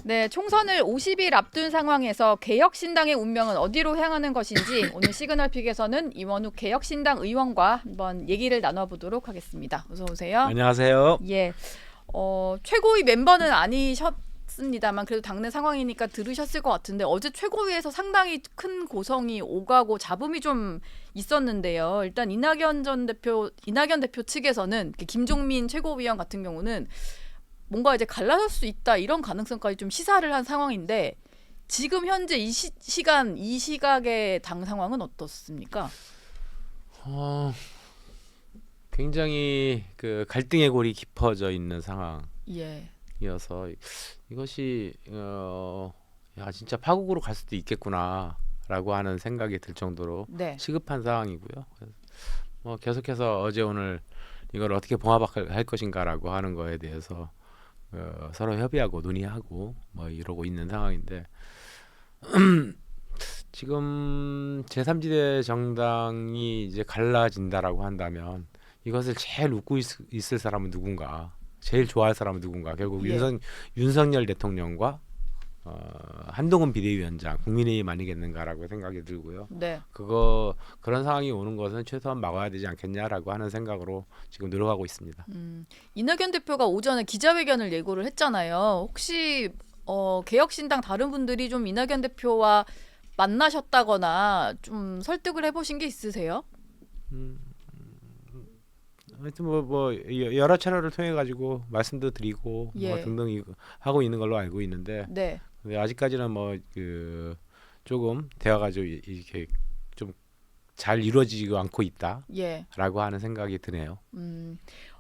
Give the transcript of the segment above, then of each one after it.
네, 총선을 50일 앞둔 상황에서 개혁신당의 운명은 어디로 향하는 것인지 오늘 시그널픽에서는 이원욱 개혁신당 의원과 한번 얘기를 나눠보도록 하겠습니다. 어서 오세요. 안녕하세요. 예, 최고위 멤버는 아니셨습니다만 그래도 당내 상황이니까 들으셨을 것 같은데 어제 최고위에서 상당히 큰 고성이 오가고 잡음이 좀 있었는데요. 일단 이낙연 대표 측에서는 김종민 최고위원 같은 경우는 뭔가 이제 갈라설 수 있다 이런 가능성까지 좀 시사를 한 상황인데 지금 현재 이 시각의 당 상황은 어떻습니까? 어, 굉장히 그 갈등의 골이 깊어져 있는 예, 상황이어서 이것이 야 진짜 파국으로 갈 수도 있겠구나라고 하는 생각이 들 정도로 네, 시급한 상황이고요. 뭐 계속해서 어제 오늘 이걸 어떻게 봉합할 것인가라고 하는 거에 대해서 서로 협의하고 논의하고 뭐 이러고 있는 상황인데 지금 제3지대 정당이 이제 갈라진다라고 한다면 이것을 제일 웃고 있을 사람은 누군가, 제일 좋아할 사람은 누군가, 결국 예, 윤석열 대통령과 한동훈 비대위원장, 국민의힘 아니겠는가라고 생각이 들고요. 네. 그런 상황이 오는 것은 최소한 막아야 되지 않겠냐라고 하는 생각으로 지금 노력하고 있습니다. 이낙연 대표가 오전에 기자회견을 예고를 했잖아요. 혹시 개혁신당 다른 분들이 좀 이낙연 대표와 만나셨다거나 좀 설득을 해보신 게 있으세요? 하여튼 뭐 여러 채널을 통해 가지고 말씀도 드리고 뭐 예, 등등 하고 있는 걸로 알고 있는데 네. 근데 아직까지는 뭐 조금 대화가 좀 이렇게 좀 잘 이루어지지 않고 예. 있다라고 하는 생각이 드네요.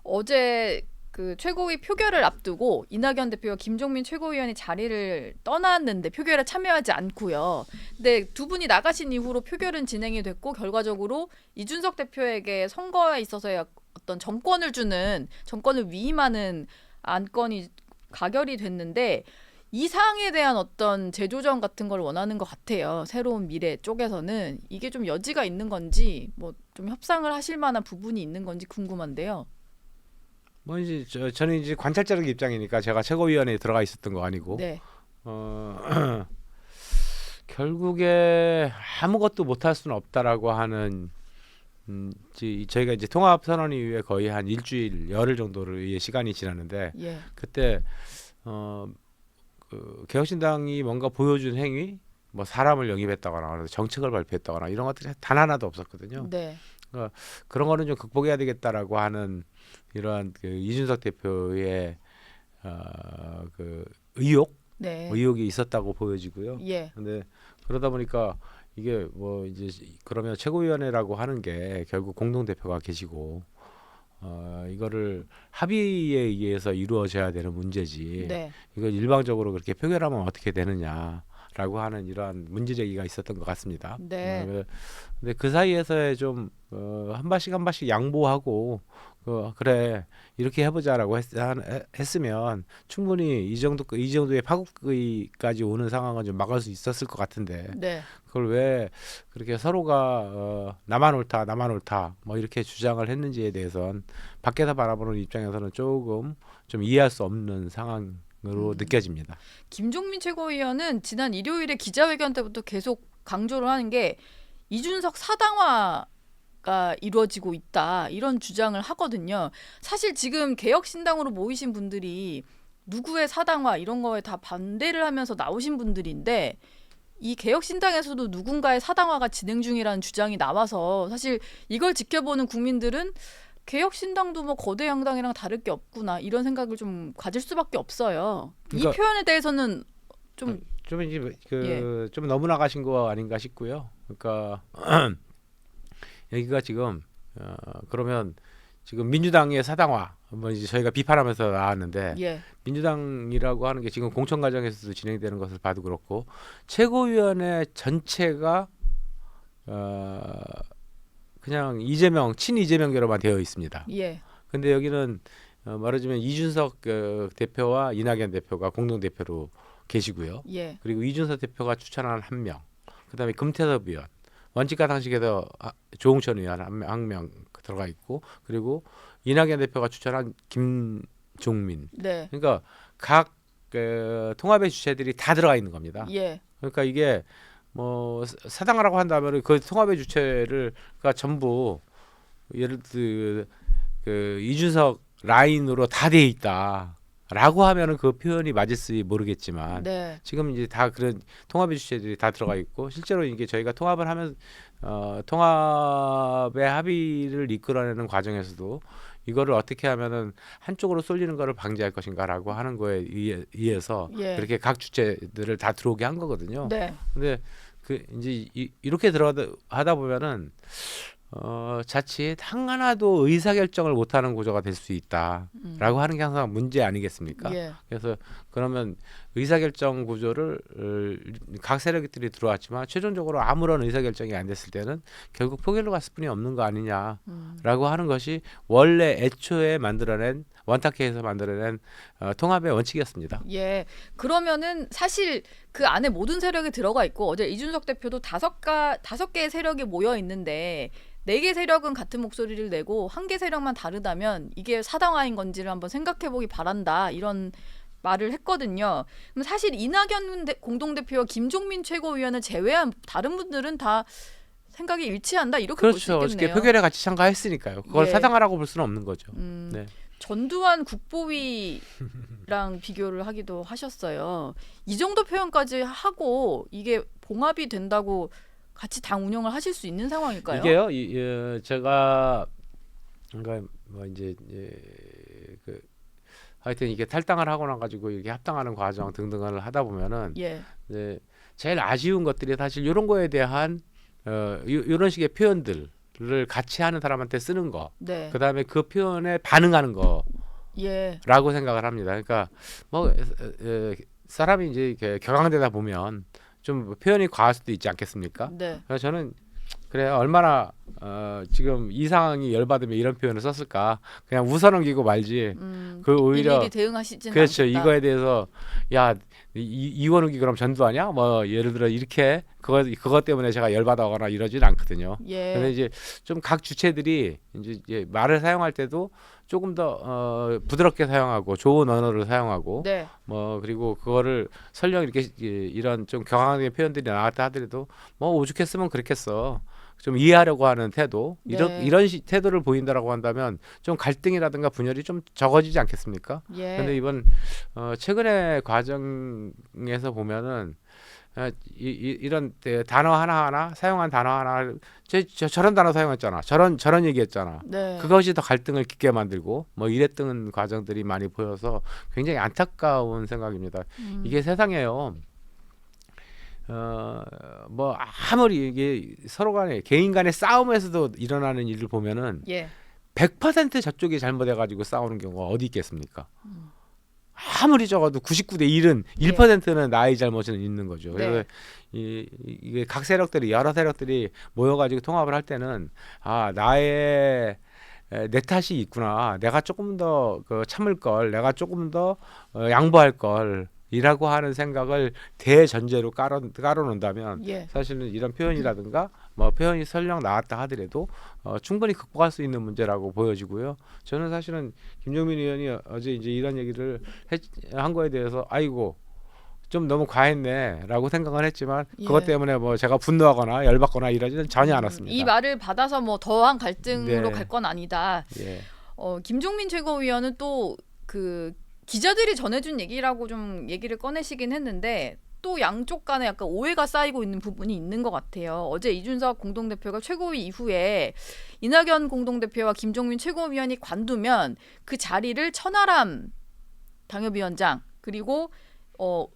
어제 그 최고위 표결을 앞두고 이낙연 대표와 김종민 최고위원이 자리를 떠났는데 표결에 참여하지 않고요. 근데 두 분이 나가신 이후로 표결은 진행이 됐고 결과적으로 이준석 대표에게 선거에 있어서의 어떤 정권을 위임하는 안건이 가결이 됐는데 이 사항에 대한 어떤 재조정 같은 걸 원하는 것 같아요. 새로운 미래 쪽에서는 이게 좀 여지가 있는 건지 뭐 좀 협상을 하실 만한 부분이 있는 건지 궁금한데요. 뭐 이제 저는 이제 관찰자적 입장이니까 제가 최고위원회에 들어가 있었던 거 아니고 네. 어, 결국에 아무것도 못할 수는 없다라고 하는 저희가 이제 통합 선언 이후에 거의 한 일주일 열흘 정도의 시간이 지났는데 예. 그때 개혁신당이 뭔가 보여준 행위, 뭐 사람을 영입했다거나 정책을 발표했다거나 이런 것들이 단 하나도 없었거든요. 네. 그런 거는 좀 극복해야 되겠다라고 하는 이러한 이준석 대표의 그 네. 의혹이 있었다고 보여지고요. 예. 근데 그러다 보니까 이게 뭐 이제 그러면 최고위원회라고 하는 게 결국 공동 대표가 계시고 이거를 합의에 의해서 이루어져야 되는 문제지. 네. 이걸 일방적으로 그렇게 표결하면 어떻게 되느냐라고 하는 이러한 문제 제기가 있었던 것 같습니다. 네. 근데 그 사이에서의 좀 한 발씩 한 발씩 양보하고 그래 이렇게 해보자라고 했으면 충분히 이 정도의 파국까지 오는 상황은 좀 막을 수 있었을 것 같은데 네. 그걸 왜 그렇게 서로가 나만 옳다 뭐 이렇게 주장을 했는지에 대해서는 밖에서 바라보는 입장에서는 조금 좀 이해할 수 없는 상황으로 느껴집니다. 김종민 최고위원은 지난 일요일에 기자회견 때부터 계속 강조를 하는 게 이준석 사당화가 이루어지고 있다 이런 주장을 하거든요. 사실 지금 개혁신당으로 모이신 분들이 누구의 사당화 이런 거에 다 반대를 하면서 나오신 분들인데 이 개혁신당에서도 누군가의 사당화가 진행 중이라는 주장이 나와서 사실 이걸 지켜보는 국민들은 개혁신당도 뭐 거대 양당이랑 다를 게 없구나 이런 생각을 좀 가질 수밖에 없어요. 이 그러니까 표현에 대해서는 좀 좀 이제 예, 좀 너무 나가신 거 아닌가 싶고요. 그러니까 여기가 지금 그러면 지금 민주당의 사당화 뭐 이제 저희가 비판하면서 나왔는데 예, 민주당이라고 하는 게 지금 공천 과정에서도 진행되는 것을 봐도 그렇고 최고위원회 전체가 그냥 친 이재명계로만 되어 있습니다. 예, 근데 여기는 말하자면 이준석 대표와 이낙연 대표가 공동 대표로 계시고요. 예, 그리고 이준석 대표가 추천한 한 명, 그다음에 금태섭 의원, 원칙과 상식에서 조홍천 의원 한 명 들어가 있고, 그리고 이낙연 대표가 추천한 김종민. 네, 그러니까 각 그 통합의 주체들이 다 들어가 있는 겁니다. 예. 그러니까 이게 뭐 사당하라고 한다면 그 통합의 주체가 전부 예를 들어 그 이준석 라인으로 다 돼 있다라고 하면은 그 표현이 맞을지 모르겠지만 네. 지금 이제 다 그런 통합의 주체들이 다 들어가 있고 실제로 이게 저희가 통합을 하면 통합의 합의를 이끌어내는 과정에서도 이거를 어떻게 하면은 한쪽으로 쏠리는 거를 방지할 것인가라고 하는 거에 의해서 예. 그렇게 각 주체들을 다 들어오게 한 거거든요. 네. 근데 그 이제 이렇게 들어가다 보면은 자칫 하나도 의사결정을 못하는 구조가 될 수 있다라고 하는 게 항상 문제 아니겠습니까? 예. 그래서 그러면 의사결정 구조를 각 세력들이 들어왔지만 최종적으로 아무런 의사결정이 안 됐을 때는 결국 표결로 갔을 뿐이 없는 거 아니냐라고 하는 것이 원래 애초에 만들어낸 원탁회에서 만들어낸 통합의 원칙이었습니다. 예. 그러면은 사실 그 안에 모든 세력이 들어가 있고 어제 이준석 대표도 다섯 개의 세력이 모여 있는데 4개 세력은 같은 목소리를 내고 1개 세력만 다르다면 이게 사당화인 건지를 한번 생각해 보기 바란다. 이런 말을 했거든요. 그럼 사실 이낙연 공동대표와 김종민 최고위원을 제외한 다른 분들은 다 생각이 일치한다. 이렇게 볼 수 그렇죠. 어저께 있겠네요. 표결에 같이 참가했으니까요. 그걸 예. 사당하라고 볼 수는 없는 거죠. 네. 전두환 국보위랑 비교를 하기도 하셨어요. 이 정도 표현까지 하고 이게 봉합이 된다고 같이 당 운영을 하실 수 있는 상황일까요? 이게요. 제가 그러니까 뭐 이제 그 하여튼 이게 탈당을 하고 나 가지고 이게 합당하는 과정 등등을 하다 보면은 예. 이제 제일 아쉬운 것들이 사실 이런 거에 대한 이런 식의 표현들을 같이 하는 사람한테 쓰는 거. 네. 그다음에 그 표현에 반응하는 거라고 예. 생각을 합니다. 그러니까 뭐 사람이 이제 이렇게 격앙되다 보면 좀 표현이 과할 수도 있지 않겠습니까? 네. 그래서 저는 그래 얼마나 지금 이 상황이 열받으면 이런 표현을 썼을까 그냥 웃어넘기고 말지. 그 오히려 일일이 대응하시지는 그렇죠. 않겠다. 이거에 대해서 야 이원욱이 그럼 전두환이야? 뭐 예를 들어 이렇게 그것 때문에 제가 열받아거나 이러지는 않거든요. 예. 근데 이제 좀 각 주체들이 이제 말을 사용할 때도 조금 더 부드럽게 사용하고 좋은 언어를 사용하고 네. 뭐 그리고 그거를 설령 이렇게 이런 좀 경황의 표현들이 나왔다 하더라도 뭐 오죽했으면 그렇겠어. 좀 이해하려고 하는 태도 네. 이런 태도를 보인다라고 한다면 좀 갈등이라든가 분열이 좀 적어지지 않겠습니까? 예. 근데 이번 최근의 과정에서 보면은 이런 단어 하나하나 사용한 단어 하나 저런 단어 사용했잖아. 저런 얘기했잖아. 네. 그것이 더 갈등을 깊게 만들고 뭐 이랬던 과정들이 많이 보여서 굉장히 안타까운 생각입니다. 이게 세상에요. 뭐 아무리 이게 서로 간에 개인 간의 싸움에서도 일어나는 일을 보면은 예. 100% 저쪽이 잘못해가지고 싸우는 경우가 어디 있겠습니까? 아무리 적어도 99대 1은 1%는 나의 잘못은 있는 거죠. 그래서 이게 각 세력들이 여러 세력들이 모여가지고 통합을 할 때는 내 탓이 있구나. 내가 조금 더 참을 걸, 내가 조금 더 양보할 걸. 이라고 하는 생각을 대전제로 깔아놓는다면 예. 사실은 이런 표현이라든가 뭐 표현이 설령 나왔다 하더라도 충분히 극복할 수 있는 문제라고 보여지고요. 저는 사실은 김종민 의원이 어제 이제 이런 얘기를 한 거에 대해서 아이고 좀 너무 과했네라고 생각을 했지만 그것 때문에 뭐 제가 분노하거나 열받거나 이러지는 전혀 않았습니다. 이 말을 받아서 뭐 더한 갈등으로 네. 갈 건 아니다. 예. 김종민 최고위원은 또 그 기자들이 전해준 얘기라고 좀 얘기를 꺼내시긴 했는데 또 양쪽 간에 약간 오해가 쌓이고 있는 부분이 있는 것 같아요. 어제 이준석 공동대표가 최고위 이후에 이낙연 공동대표와 김종민 최고위원이 관두면 그 자리를 천하람 당협위원장 그리고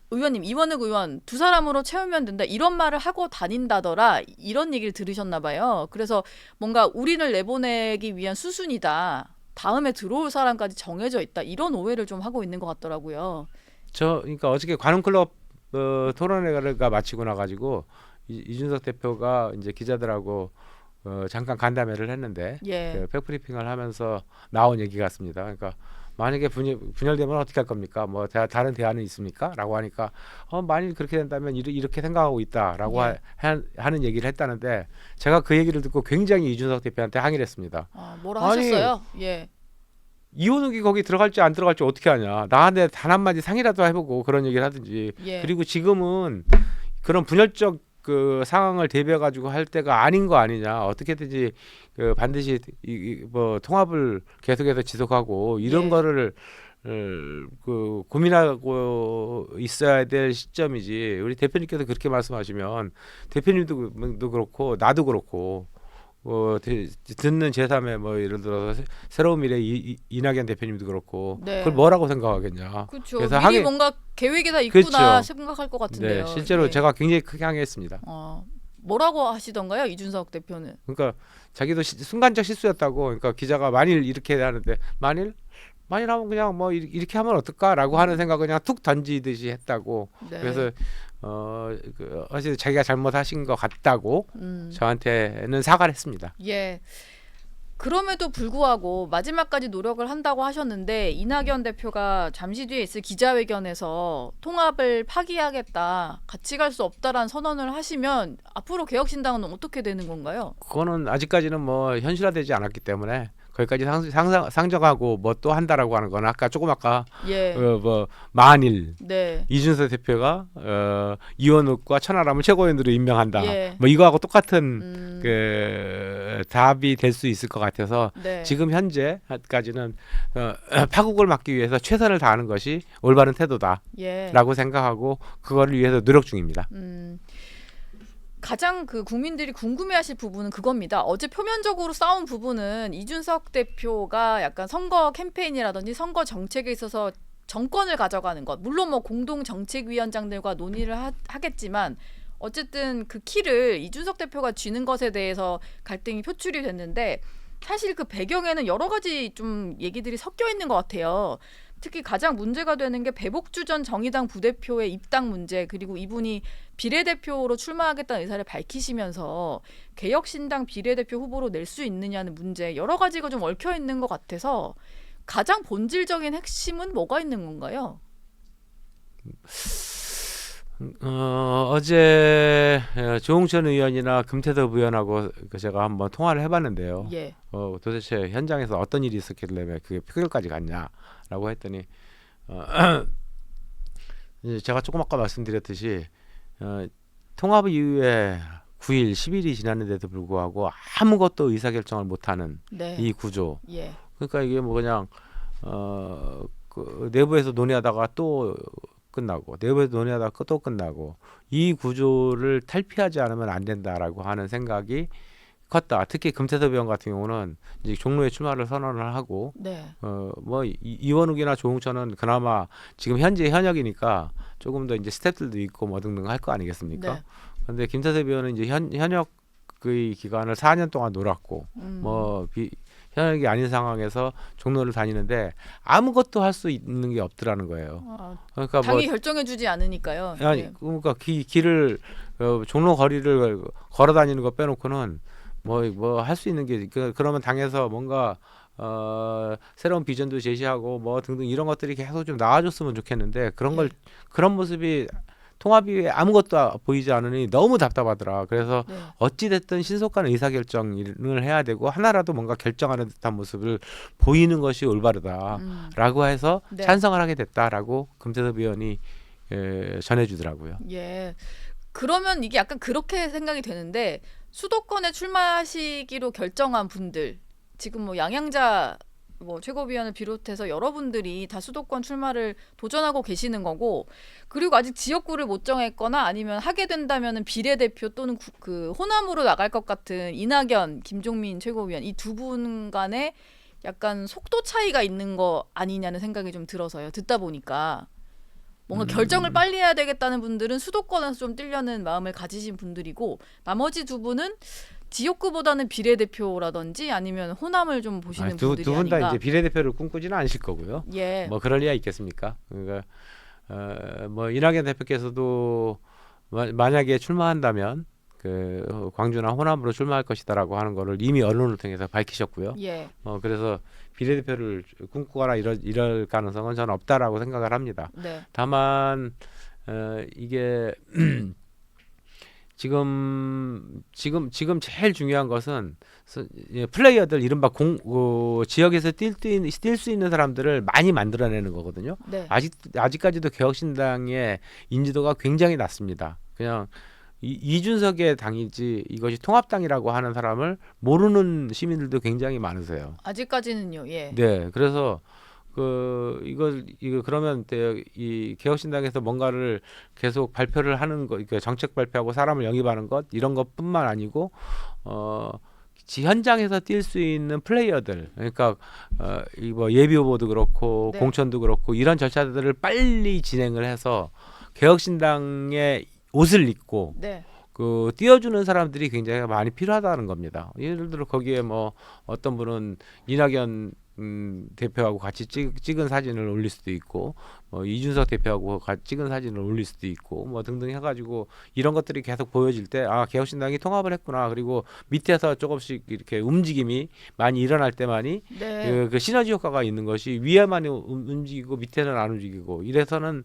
의원님 이원욱 의원 두 사람으로 채우면 된다 이런 말을 하고 다닌다더라 이런 얘기를 들으셨나 봐요. 그래서 뭔가 우리를 내보내기 위한 수순이다. 다음에 들어올 사람까지 정해져 있다. 이런 오해를 좀 하고 있는 것 같더라고요. 그러니까 어저께 관훈클럽 토론회가 마치고 나가지고 이준석 대표가 이제 기자들하고 잠깐 간담회를 했는데 예. 백브리핑을 하면서 나온 얘기 같습니다. 그러니까 만약에 분열되면 어떻게 할 겁니까? 뭐 다른 대안은 있습니까? 라고 하니까 만일 그렇게 된다면 이렇게 생각하고 있다라고 하는 얘기를 했다는데 제가 그 얘기를 듣고 굉장히 이준석 대표한테 항의를 했습니다. 뭐라 하셨어요? 예. 이원욱이 거기 들어갈지 안 들어갈지 어떻게 하냐. 나한테 단 한마디 상의라도 해보고 그런 얘기를 하든지. 예. 그리고 지금은 그런 분열적 그 상황을 대비해 가지고 할 때가 아닌 거 아니냐. 어떻게든지 그 반드시 뭐 통합을 계속해서 지속하고 이런 예. 거를 그 고민하고 있어야 될 시점이지. 우리 대표님께서 그렇게 말씀하시면 대표님도 그렇고 나도 그렇고 듣는 제3의 뭐 예를 들어서 새로운 미래 이낙연 대표님도 그렇고 네. 그걸 뭐라고 생각하겠냐. 그렇죠. 그래서 미리 뭔가 계획이 다 있구나 그렇죠. 생각할 것 같은데요. 네, 실제로 예. 제가 굉장히 크게 항의했습니다. 뭐라고 하시던가요, 이준석 대표는? 그러니까 자기도 순간적 실수였다고. 그러니까 기자가 만일 이렇게 하는데 만일 하면 그냥 뭐 이렇게 하면 어떨까라고 하는 생각을 그냥 툭 던지듯이 했다고. 네. 그래서 어제 자기가 잘못하신 것 같다고 저한테는 사과를 했습니다. 예. 그럼에도 불구하고 마지막까지 노력을 한다고 하셨는데 이낙연 대표가 잠시 뒤에 있을 기자회견에서 통합을 파기하겠다, 같이 갈 수 없다라는 선언을 하시면 앞으로 개혁신당은 어떻게 되는 건가요? 그거는 아직까지는 뭐 현실화되지 않았기 때문에 거기까지 상정하고 뭐 또 한다라고 하는 거는 아까 예. 뭐 만일 네. 이준석 대표가 이원욱과 천하람을 최고위원으로 임명한다. 예. 뭐 이거하고 똑같은 그 답이 될 수 있을 것 같아서 네. 지금 현재까지는 파국을 막기 위해서 최선을 다하는 것이 올바른 태도다라고 예. 생각하고 그거를 위해서 노력 중입니다. 가장 그 국민들이 궁금해하실 부분은 그겁니다. 어제 표면적으로 싸운 부분은 이준석 대표가 약간 선거 캠페인이라든지 선거 정책에 있어서 정권을 가져가는 것. 물론 뭐 공동 정책위원장들과 논의를 하겠지만 어쨌든 그 키를 이준석 대표가 쥐는 것에 대해서 갈등이 표출이 됐는데 사실 그 배경에는 여러 가지 좀 얘기들이 섞여 있는 것 같아요. 특히 가장 문제가 되는 게 배복주 전 정의당 부대표의 입당 문제, 그리고 이분이 비례대표로 출마하겠다는 의사를 밝히시면서 개혁신당 비례대표 후보로 낼 수 있느냐는 문제, 여러 가지가 좀 얽혀 있는 것 같아서 가장 본질적인 핵심은 뭐가 있는 건가요? 어제 조홍천 의원이나 금태섭 의원하고 제가 한번 통화를 해봤는데요. 예. 도대체 현장에서 어떤 일이 있었길래 그게 표결까지 갔냐라고 했더니 이제 제가 조금 아까 말씀드렸듯이 통합 이후에 9일, 10일이 지났는데도 불구하고 아무것도 의사결정을 못하는 네. 이 구조. 예. 그러니까 이게 뭐 그냥 그 내부에서 논의하다가 또 끝나고 내부에서 논의하다가 또 끝나고 이 구조를 탈피하지 않으면 안 된다라고 하는 생각이 컸다. 특히 금태섭 의원 같은 경우는 이제 종로에 출마를 선언을 하고 네. 뭐 이원욱이나 조홍천은 그나마 지금 현재 현역이니까 조금 더 이제 스텝들도 있고 뭐 등등 할 거 아니겠습니까? 네. 그런데 김태섭 의원은 이제 현역 그 기간을 4년 동안 놀았고 뭐 현역이 아닌 상황에서 종로를 다니는데 아무것도 할 수 있는 게 없더라는 거예요. 그러니까 당이 결정해주지 않으니까요. 아니 예. 그러니까 길을 종로 거리를 걸어 다니는 거 빼놓고는 뭐 할 수 있는 게 그러면 당에서 뭔가 새로운 비전도 제시하고 뭐 등등 이런 것들이 계속 좀 나아졌으면 좋겠는데 그런 모습이 통합 이후에 아무것도 보이지 않으니 너무 답답하더라. 그래서 네. 어찌 됐든 신속한 의사결정을 해야 되고 하나라도 뭔가 결정하는 듯한 모습을 보이는 것이 올바르다라고 해서 네. 찬성을 하게 됐다라고 금태섭 의원이 전해주더라고요. 예. 그러면 이게 약간 그렇게 생각이 되는데 수도권에 출마하시기로 결정한 분들, 지금 뭐 양양자 뭐 최고위원을 비롯해서 여러분들이 다 수도권 출마를 도전하고 계시는 거고, 그리고 아직 지역구를 못 정했거나 아니면 하게 된다면은 비례대표 또는 그 호남으로 나갈 것 같은 이낙연, 김종민 최고위원, 이 두 분 간에 약간 속도 차이가 있는 거 아니냐는 생각이 좀 들어서요. 듣다 보니까 뭔가 결정을 빨리 해야 되겠다는 분들은 수도권에서 좀 뛰려는 마음을 가지신 분들이고, 나머지 두 분은 지역구보다는 비례대표라든지 아니면 호남을 좀 보시는 분들이 두 분 다 아닌가. 이제 비례대표를 꿈꾸지는 않으실 거고요. 예. 뭐 그럴 리가 있겠습니까? 그러니까 뭐 이낙연 대표께서도 만약에 출마한다면 그 광주나 호남으로 출마할 것이다라고 하는 거를 이미 언론을 통해서 밝히셨고요. 예. 그래서 비례대표를 꿈꾸거나 이럴 가능성은 저는 없다라고 생각을 합니다. 네. 다만 이게 지금 제일 중요한 것은 플레이어들 이른바 지역에서 뛸 수 있는 사람들을 많이 만들어내는 거거든요. 네. 아직까지도 개혁신당의 인지도가 굉장히 낮습니다. 그냥 이준석의 당이지 이것이 통합당이라고 하는 사람을 모르는 시민들도 굉장히 많으세요. 아직까지는요. 예. 네, 그래서 이거 그러면 이 개혁신당에서 뭔가를 계속 발표를 하는 거, 그러니까 정책 발표하고 사람을 영입하는 것 이런 것뿐만 아니고 현장에서 뛸 수 있는 플레이어들, 그러니까 이뭐 예비 후보도 그렇고 네. 공천도 그렇고 이런 절차들을 빨리 진행을 해서 개혁신당의 옷을 입고 네. 띄워주는 사람들이 굉장히 많이 필요하다는 겁니다. 예를 들어 거기에 뭐 어떤 분은 이낙연 대표하고 같이 찍은 사진을 올릴 수도 있고, 이준석 대표하고 같이 찍은 사진을 올릴 수도 있고, 뭐 등등 해가지고 이런 것들이 계속 보여질 때, 아 개혁신당이 통합을 했구나. 그리고 밑에서 조금씩 이렇게 움직임이 많이 일어날 때만이 네. 그 시너지 효과가 있는 것이 위에만 움직이고 밑에는 안 움직이고 이래서는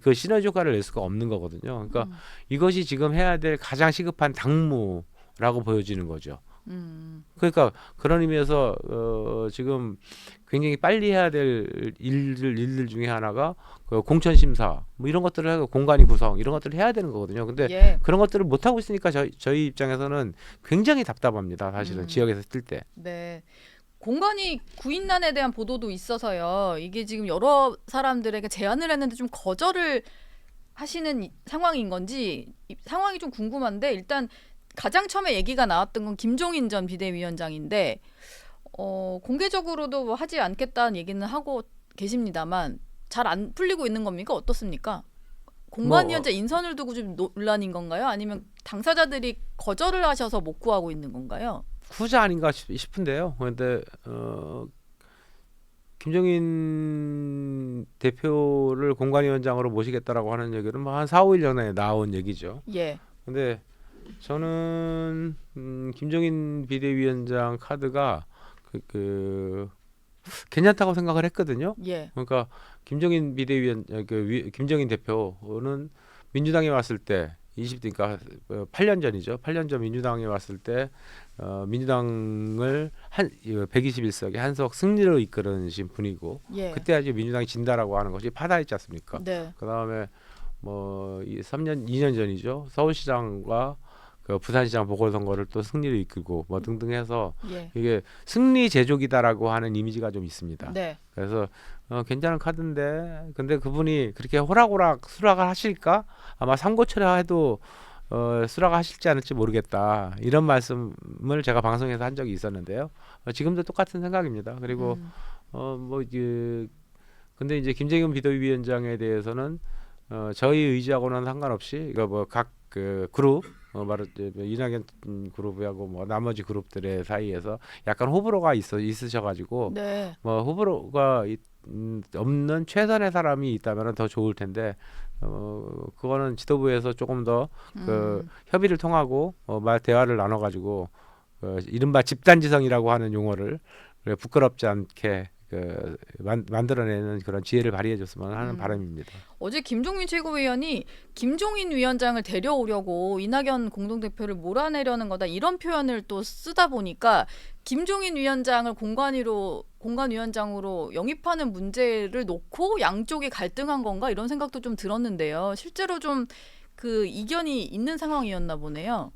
그 시너지 효과를 낼 수가 없는 거거든요. 그러니까 이것이 지금 해야 될 가장 시급한 당무라고 보여지는 거죠. 그러니까 그런 의미에서 지금 굉장히 빨리 해야 될 일들 중에 하나가 공천 심사 뭐 이런 것들을 하고 공간이 구성 이런 것들을 해야 되는 거거든요. 근데 예. 그런 것들을 못 하고 있으니까 저희 입장에서는 굉장히 답답합니다. 사실은 지역에서 뛸 때. 네. 공간이 구인난에 대한 보도도 있어서요. 이게 지금 여러 사람들에게 제안을 했는데 좀 거절을 하시는 상황인 건지 상황이 좀 궁금한데 일단 가장 처음에 얘기가 나왔던 건 김종인 전 비대위원장인데 공개적으로도 뭐 하지 않겠다는 얘기는 하고 계십니다만 잘 안 풀리고 있는 겁니까? 어떻습니까? 공관위원장 인선을 두고 좀 논란인 건가요? 아니면 당사자들이 거절을 하셔서 못 구하고 있는 건가요? 후자 아닌가 싶은데요. 그런데 김종인 대표를 공관위원장으로 모시겠다라고 하는 얘기는 뭐한 4, 5일 전에 나온 얘기죠. 예. 근데 저는 김종인 비대위원장 카드가 괜찮다고 생각을 했거든요. 예. 그러니까 김종인 김종인 대표는 민주당에 왔을 때 20대 그러니까 8년 전이죠. 8년 전 민주당에 왔을 때 민주당을 121석의 한석 승리로 이끌으신 분이고 예. 그때 아직 민주당이 진다라고 하는 것이 파다했지 않습니까? 네. 그다음에 뭐 2년 전이죠. 서울시장과 그 부산시장 보궐선거를 또 승리로 이끌고 뭐 등등 해서 예. 이게 승리 제조기다라고 하는 이미지가 좀 있습니다. 네. 그래서 괜찮은 카드인데 근데 그분이 그렇게 호락호락 수락을 하실까? 아마 삼고초려 해도 수락하실지 않을지 모르겠다. 이런 말씀을 제가 방송에서 한 적이 있었는데요. 지금도 똑같은 생각입니다. 그리고 근데 이제 김재균 비대위원장에 대해서는 저희 의지하고는 상관없이 이거 뭐 각 그 그룹 말을 이낙연 그룹하고 뭐 나머지 그룹들의 사이에서 약간 호불호가 있으셔가지고 네. 뭐 호불호가 없는 최선의 사람이 있다면 더 좋을 텐데 그거는 지도부에서 조금 더 그 협의를 통하고 대화를 나눠가지고 이른바 집단지성이라고 하는 용어를 부끄럽지 않게 만들어내는 그런 지혜를 발휘해줬으면 하는 바람입니다. 어제 김종민 최고위원이 김종인 위원장을 데려오려고 이낙연 공동대표를 몰아내려는 거다 이런 표현을 또 쓰다 보니까 김종인 위원장을 공관위원장으로 영입하는 문제를 놓고 양쪽이 갈등한 건가 이런 생각도 좀 들었는데요. 실제로 좀 그 이견이 있는 상황이었나 보네요.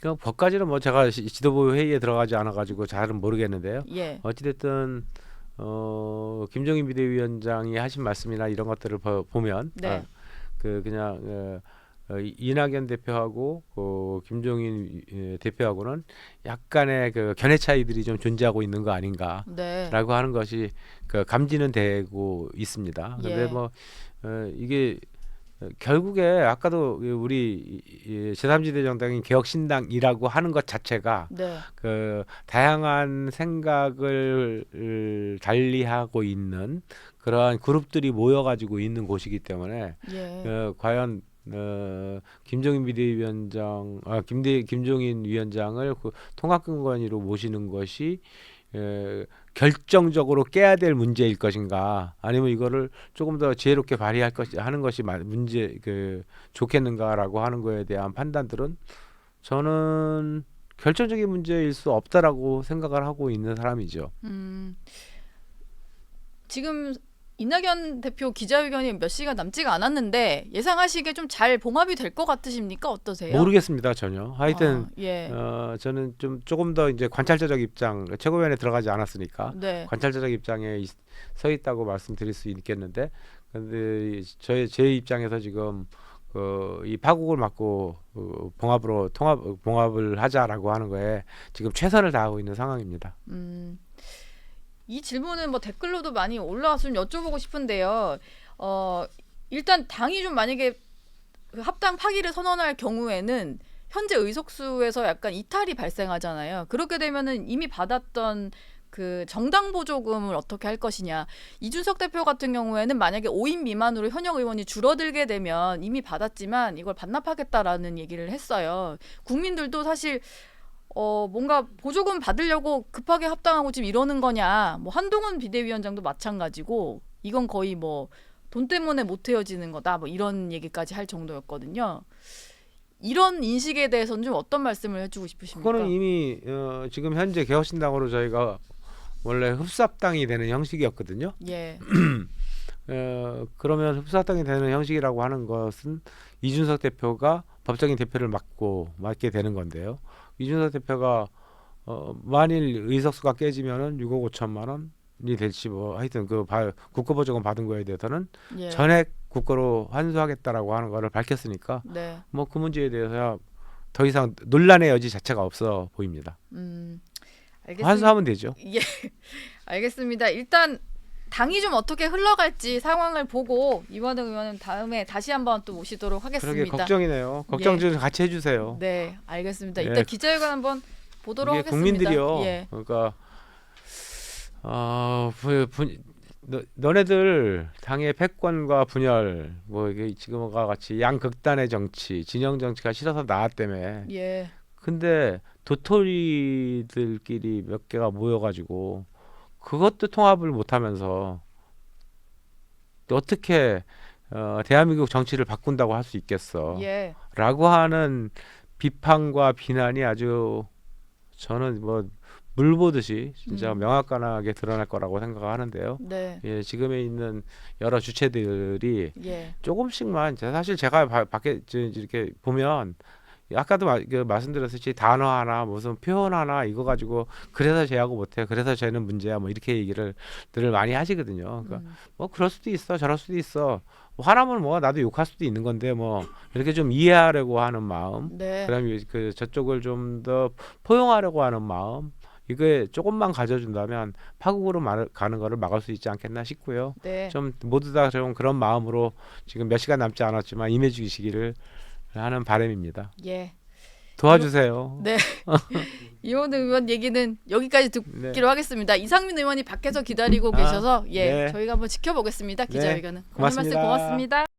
그러니까 법까지는 뭐 제가 지도부 회의에 들어가지 않아가지고 잘은 모르겠는데요. 예. 어찌됐든 김종인 비대위원장이 하신 말씀이나 이런 것들을 보면 네. 그냥 이낙연 대표하고 김종인 대표하고는 약간의 그 견해 차이들이 좀 존재하고 있는 거 아닌가라고 네. 하는 것이 감지는 되고 있습니다. 근데 예. 뭐 이게 결국에 아까도 우리 제3지대 정당인 개혁신당이라고 하는 것 자체가 네. 다양한 생각을 달리하고 있는 그러한 그룹들이 모여가지고 있는 곳이기 때문에 예. 과연 김종인 비대위원장, 김종인 위원장을 통합근관위로 모시는 것이 결정적으로 깨야 될 문제일 것인가, 아니면 이거를 조금 더 지혜롭게 발휘할 것이 하는 것이 문제 좋겠는가라고 하는 거에 대한 판단들은 저는 결정적인 문제일 수 없다라고 생각을 하고 있는 사람이죠. 지금 이낙연 대표 기자회견이 몇 시간 남지가 않았는데 예상하시기에 좀 잘 봉합이 될 것 같으십니까? 어떠세요? 모르겠습니다, 전혀. 하여튼 예. 저는 조금 더 이제 관찰자적 입장, 최고위원회 들어가지 않았으니까 네. 관찰자적 입장에 서 있다고 말씀드릴 수 있겠는데, 근데 제 입장에서 지금 이 파국을 막고 봉합을 하자라고 하는 거에 지금 최선을 다하고 있는 상황입니다. 이 질문은 뭐 댓글로도 많이 올라와서 좀 여쭤보고 싶은데요. 일단 당이 좀 만약에 그 합당 파기를 선언할 경우에는 현재 의석수에서 약간 이탈이 발생하잖아요. 그렇게 되면은 이미 받았던 그 정당 보조금을 어떻게 할 것이냐. 이준석 대표 같은 경우에는 만약에 5인 미만으로 현역 의원이 줄어들게 되면 이미 받았지만 이걸 반납하겠다라는 얘기를 했어요. 국민들도 사실 뭔가 보조금 받으려고 급하게 합당하고 지금 이러는 거냐. 뭐 한동훈 비대위원장도 마찬가지고 이건 거의 뭐 돈 때문에 못 헤어지는 거다. 뭐 이런 얘기까지 할 정도였거든요. 이런 인식에 대해서는 좀 어떤 말씀을 해주고 싶으십니까? 그거는 이미 지금 현재 개혁신당으로 저희가 원래 흡사합당이 되는 형식이었거든요. 예. 그러면 흡사합당이 되는 형식이라고 하는 것은 이준석 대표가 법적인 대표를 맡게 되는 건데요. 이준석 대표가 만일 의석수가 깨지면은 6억 5천만 원이 될지 뭐 하여튼 국고보조금 받은 거에 대해서는 예. 전액 국고로 환수하겠다라고 하는 거를 밝혔으니까 네. 뭐 그 문제에 대해서야 더 이상 논란의 여지 자체가 없어 보입니다. 알겠습니다. 환수하면 되죠. 예. 알겠습니다. 일단 당이 좀 어떻게 흘러갈지 상황을 보고 이완영 의원은 다음에 다시 한번 또 모시도록 그러게 하겠습니다. 걱정이네요. 걱정 예. 좀 같이 해주세요. 네, 알겠습니다. 예. 이따 기자회견 한번 보도록 이게 하겠습니다. 국민들이요. 예. 그러니까 너네들 당의 패권과 분열, 뭐 이게 지금과 같이 양극단의 정치, 진영 정치가 싫어서 나왔다며. 예. 근데 도토리들끼리 몇 개가 모여가지고 그것도 통합을 못하면서 어떻게 대한민국 정치를 바꾼다고 할 수 있겠어? 예. 라고 하는 비판과 비난이 아주 저는 뭐 물 보듯이 진짜 명확하게 드러날 거라고 생각하는데요. 네. 예, 지금에 있는 여러 주체들이 예. 조금씩만 사실 제가 밖에 이렇게 보면 아까도 말씀드렸듯이 단어 하나 무슨 표현 하나 이거 가지고 그래서 쟤하고 못해 그래서 쟤는 문제야 뭐 이렇게 얘기를 늘 많이 하시거든요. 그러니까 뭐 그럴 수도 있어 저럴 수도 있어 뭐 하나면 뭐 나도 욕할 수도 있는 건데 뭐 이렇게 좀 이해하려고 하는 마음, 네. 그다음에 저쪽을 좀 더 포용하려고 하는 마음, 이게 조금만 가져준다면 파국으로 가는 거를 막을 수 있지 않겠나 싶고요. 네. 좀 모두 다 좀 그런 마음으로 지금 몇 시간 남지 않았지만 임해주시기를 하는 바람입니다. 예. 도와주세요. 네. 이완영 의원 얘기는 여기까지 네. 듣기로 하겠습니다. 이상민 의원이 밖에서 기다리고 계셔서 네. 저희가 한번 지켜보겠습니다. 기자회견은. 오늘 말씀 고맙습니다. 고맙습니다.